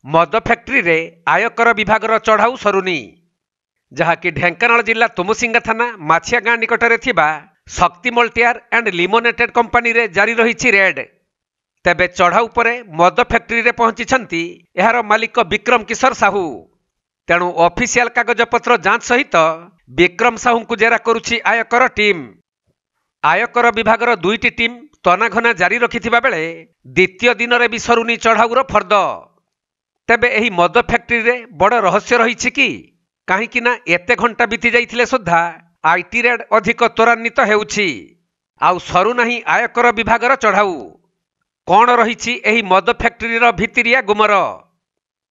मद फैक्ट्री रे आयकर विभागर चढ़ाऊ सरुनी जहाँकि ढेंकानाल जिला तुमुसिंगा थाना माछिया गाँ निकटरे थिबा शक्ति मल्टीयार एंड लिमोनेटेड कंपनी रे जारी रही रेड। तेबे चढ़ाऊ परे मद फैक्ट्री रे पहुंची यार मालिक विक्रम किशोर साहू। तेणु ऑफिशियल कागजपत्र जांच सहित विक्रम साहू को जेरा करुछि आयकर टीम। आयकर विभागर दुईटी टीम तनाघना जारी रखिथिबा बेले द्वितीय दिन रे भी सरुनी चढ़ाऊर फर्द। तेबे एही मद फैक्ट्री रे बड़ रहस्य रही कि कहीं एते घंटा बीती जाइथिले सुद्धा आईटी रेड अधिक त्वरान्वित हेउछि आउ सरू नहीं आयकर विभागर चढ़ाऊ। कौन रही एही मद फैक्ट्री रो भितरिया गुमर?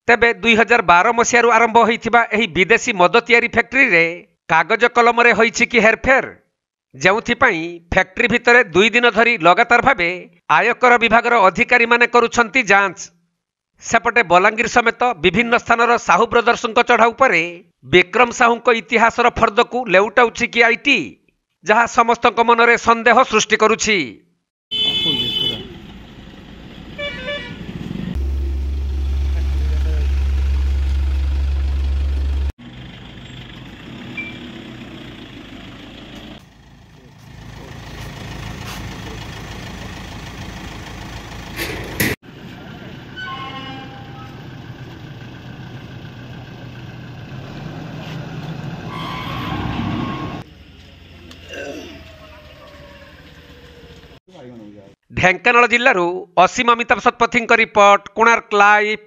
तेबे 2012 मसीहारू आरंभ होइथिबा एही विदेशी मद तैयारी फैक्ट्री रे कागज कलम रे होइछि कि हेरफेर, जेउथिपाई फैक्ट्री भितरे 2 दिन धरी लगातार भावे आयकर विभागर अधिकारी माने करुछंती जांच। सेपटे बलांगीर समेत विभिन्न स्थानर साहू ब्रदर्स चढ़ाऊ पर विक्रम साहू इतिहासर फर्द को लेउटाउछि कि आईटी, जहाँ समस्त मनरे संदेह सृष्टि करुछि। ढेंकानाल जिल्लारू असीम अमिताभ शतपथी रिपोर्ट, कोणार्क लाइव।